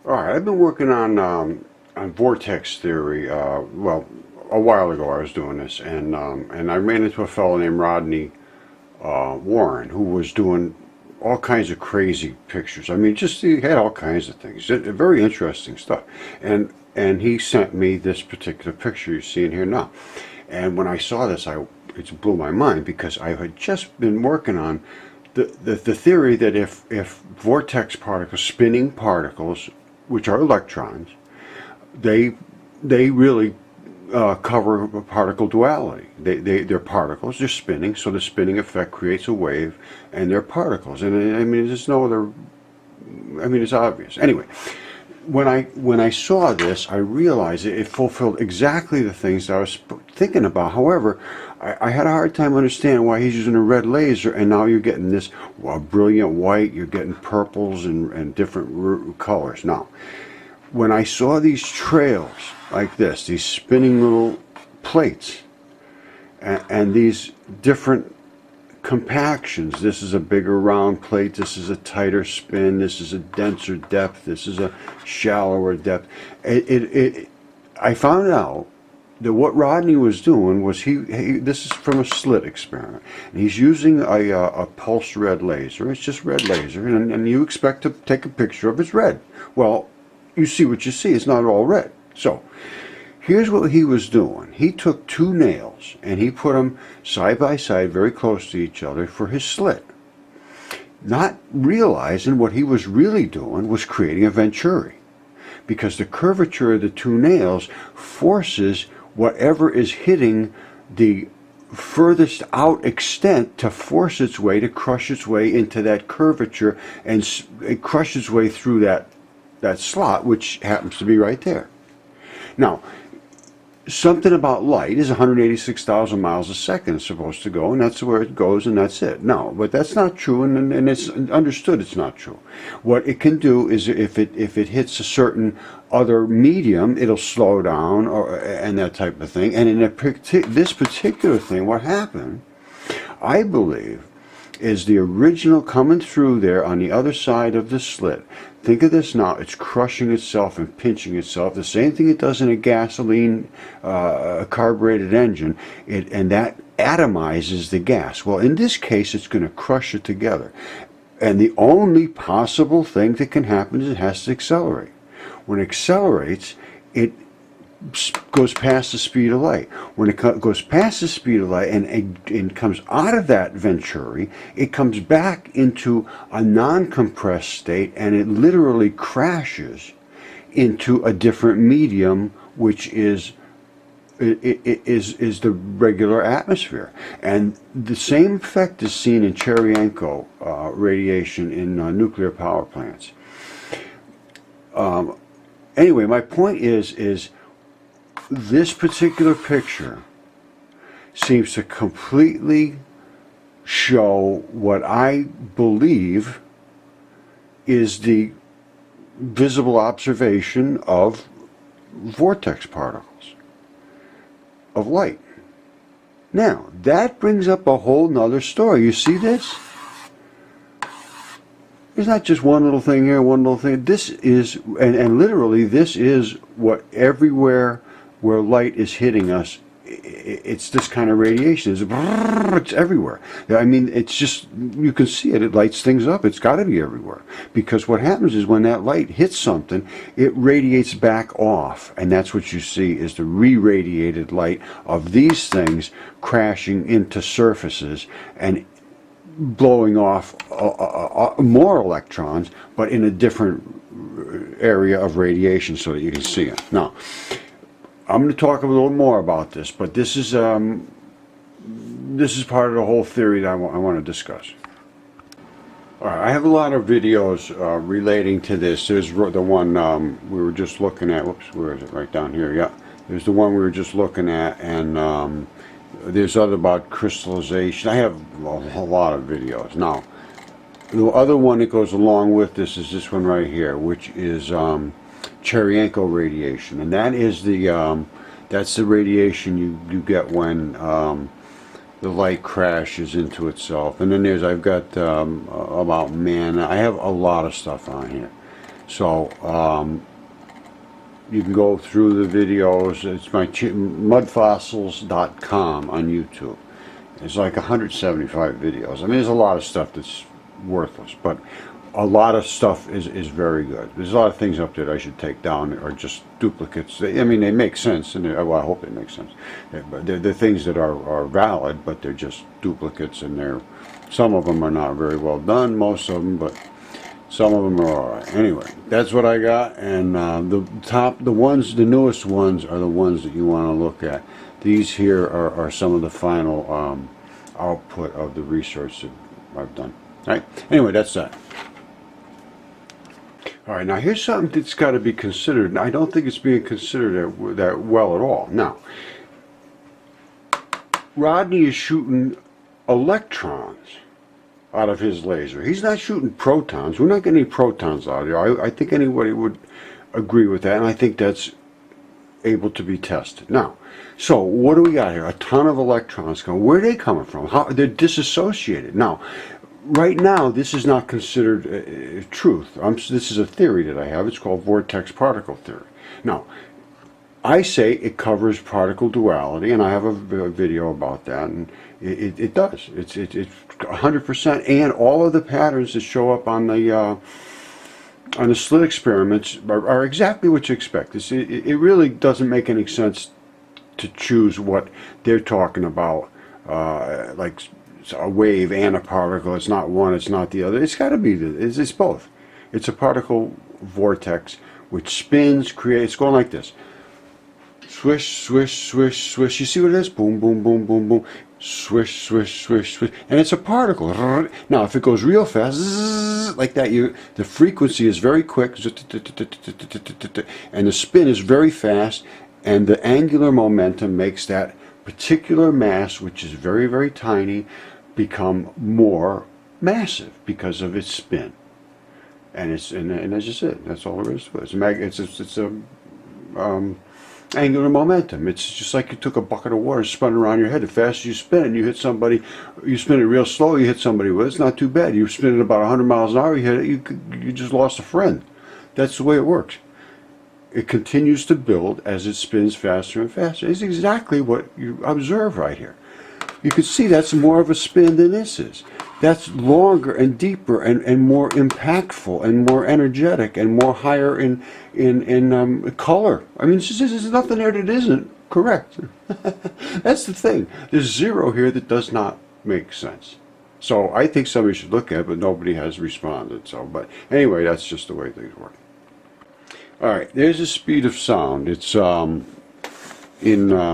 All right, I've been working on vortex theory. Well, a while ago I was doing this, and I ran into a fellow named Rodney Warren who was doing all kinds of crazy pictures. I mean, just he had all kinds of things, very interesting stuff. And he sent me this particular picture you're seeing here now. And when I saw this, it blew my mind because I had just been working on the theory that if vortex particles, spinning particles, which are electrons, they really cover particle duality. They're particles, they're spinning, so the spinning effect creates a wave, and they're particles. And I mean, there's no other. I mean, it's obvious. Anyway, when I saw this, I realized it fulfilled exactly the things that I was thinking about. However, I had a hard time understanding why he's using a red laser, and now you're getting this brilliant white, you're getting purples and different colors. Now, when I saw these trails like this, these spinning little plates, and these different compactions, this is a bigger round plate, this is a tighter spin, this is a denser depth, this is a shallower depth. I found out that what Rodney was doing was this is from a slit experiment, and he's using a pulsed red laser. It's just red laser, and you expect to take a picture of it's red. Well, you see what you see. It's not all red. So here's what he was doing. He took two nails and he put them side by side very close to each other for his slit, not realizing what he was really doing was creating a venturi, because the curvature of the two nails forces whatever is hitting the furthest out extent to force its way, to crush its way into that curvature, and it crushes its way through that slot, which happens to be right there. Now, something about light is 186,000 miles a second it's supposed to go, and that's where it goes, and that's it. No, but that's not true, and it's understood it's not true. What it can do is if it hits a certain other medium, it'll slow down, and that type of thing. And in this particular thing, what happened, I believe, is the original coming through there on the other side of the slit. Think of this now, it's crushing itself and pinching itself, the same thing it does in a gasoline carbureted engine, and that atomizes the gas. Well, in this case, it's going to crush it together. And the only possible thing that can happen is it has to accelerate. When it accelerates, it goes past the speed of light. When it goes past the speed of light and comes out of that venturi, it comes back into a non-compressed state, and it literally crashes into a different medium, which is the regular atmosphere. And the same effect is seen in Cheryenko radiation in nuclear power plants. Anyway, my point is this particular picture seems to completely show what I believe is the visible observation of vortex particles of light. Now, that brings up a whole nother story. You see this? There's not just one little thing here, one little thing. This is, and literally, this is what everywhere where light is hitting us, it's this kind of radiation. It's everywhere. I mean, it's just, you can see it. It lights things up. It's got to be everywhere. Because what happens is when that light hits something, it radiates back off. And that's what you see is the re-radiated light of these things crashing into surfaces and blowing off more electrons, but in a different area of radiation so that you can see it. Now, I'm going to talk a little more about this, but this is part of the whole theory that I want to discuss. All right, I have a lot of videos relating to this. There's the one we were just looking at. Whoops, where is it? Right down here. Yeah, there's the one we were just looking at, and there's other about crystallization. I have a lot of videos. Now, the other one that goes along with this is this one right here, which is Cheryenko radiation, and that is that's the radiation you get when the light crashes into itself. And then I've got about man. I have a lot of stuff on here, So you can go through the videos. It's my mudfossils.com on YouTube. It's like 175 videos. I mean, there's a lot of stuff that's worthless, but a lot of stuff is very good. There's a lot of things up there that I should take down or just duplicates. I mean, they make sense, and well, I hope they make sense. But they're things that are valid, but they're just duplicates, and some of them are not very well done, most of them, but some of them are all right. Anyway, that's what I got, and the newest ones are the ones that you want to look at. These here are some of the final output of the research that I've done. All right. Anyway, that's that. All right, now here's something that's got to be considered, and I don't think it's being considered that well at all. Now, Rodney is shooting electrons out of his laser. He's not shooting protons. We're not getting any protons out of here. I think anybody would agree with that, and I think that's able to be tested. Now, so what do we got here? A ton of electrons coming. Where are they coming from? They're disassociated. Now, right now, this is not considered truth. This is a theory that I have. It's called vortex particle theory. Now, I say it covers particle duality, and I have a video about that, and it does. It's 100%, and all of the patterns that show up on the slit experiments are exactly what you expect. It really doesn't make any sense to choose what they're talking about, like a wave and a particle. It's not one, it's not the other. It's got to be, it's both. It's a particle vortex which spins, creates, going like this. Swish, swish, swish, swish. You see what it is? Boom, boom, boom, boom, boom. Swish, swish, swish, swish. And it's a particle. Now, if it goes real fast, like that, the frequency is very quick, and the spin is very fast, and the angular momentum makes that particular mass, which is very, very tiny, become more massive because of its spin. And that's just it. That's all there is to it. It's a angular momentum. It's just like you took a bucket of water, spun it around your head. The faster you spin it, you hit somebody. You spin it real slow, you hit somebody with it. It's not too bad. You spin it about 100 miles an hour, you hit it. You just lost a friend. That's the way it works. It continues to build as it spins faster and faster. It's exactly what you observe right here. You can see that's more of a spin than this is. That's longer and deeper and more impactful and more energetic and more higher in color. I mean, there's nothing there that isn't correct. That's the thing. There's zero here that does not make sense. So I think somebody should look at it, but nobody has responded. So, but anyway, that's just the way things work. All right, there's the speed of sound. It's in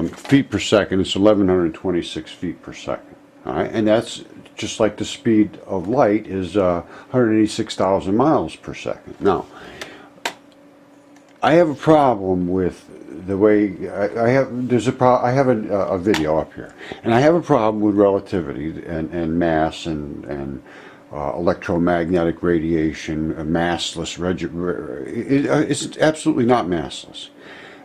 feet per second. It's 1126 feet per second. All right, and that's just like the speed of light is 186,000 miles per second. Now, I have a problem with the way I have. I have a video up here, and I have a problem with relativity and mass and electromagnetic radiation, massless. It's absolutely not massless,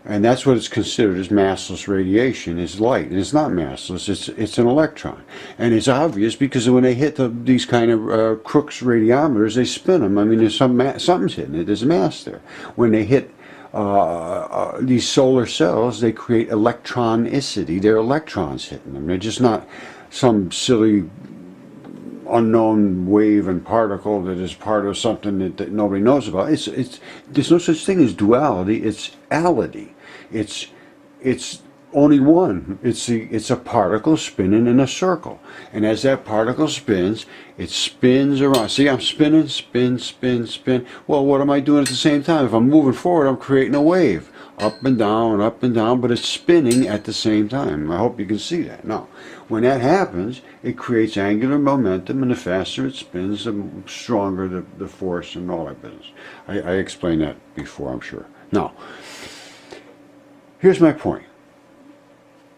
and that's what it's considered as massless radiation is light, and it's not massless. It's an electron, and it's obvious because when they hit these kind of Crookes radiometers, they spin them. I mean, there's something's hitting it. There's a mass there. When they hit these solar cells, they create electronicity. They're electrons hitting them. They're just not some silly unknown wave and particle that is part of something that nobody knows about. There's no such thing as duality. It's ality. It's only one. It's a particle spinning in a circle, and as that particle spins, it spins around. See, I'm spinning, spin, spin, spin. Well, what am I doing at the same time? If I'm moving forward, I'm creating a wave, up and down, but it's spinning at the same time. I hope you can see that. Now, when that happens, it creates angular momentum, and the faster it spins, the stronger the force and all that business. I explained that before, I'm sure. Now, here's my point.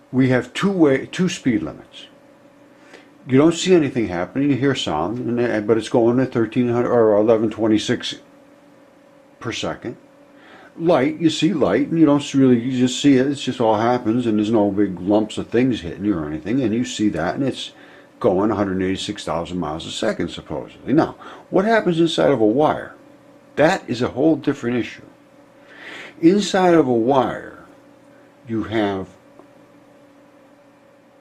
We have two speed limits. You don't see anything happening. You hear sound, but it's going at 1300 or 1126 per second. Light, you see light, and you don't really, you just see it. It just all happens, and there's no big lumps of things hitting you or anything, and you see that, and it's going 186,000 miles a second, supposedly. Now, what happens inside of a wire? That is a whole different issue. Inside of a wire, you have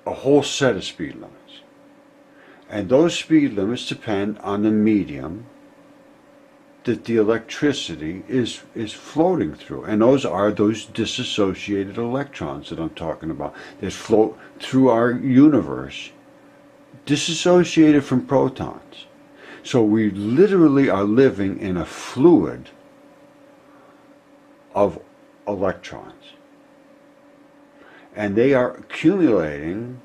a whole set of speed limits. And those speed limits depend on the medium that the electricity is floating through. And those are those disassociated electrons that I'm talking about that float through our universe, disassociated from protons. So we literally are living in a fluid of electrons. And they are accumulating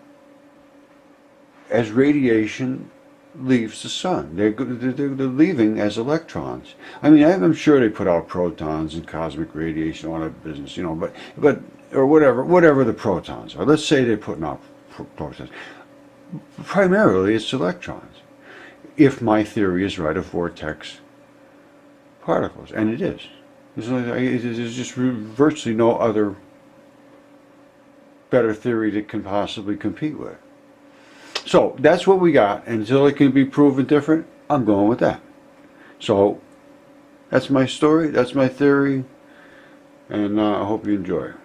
as radiation leaves the sun. They're leaving as electrons. I mean, I'm sure they put out protons and cosmic radiation, all that business, you know, but or whatever the protons are. Let's say they're putting out protons. Primarily, it's electrons. If my theory is right of vortex particles, and it is. There's just virtually no other better theory that can possibly compete with it. So that's what we got. And until it can be proven different, I'm going with that. So that's my story, that's my theory, and I hope you enjoy it.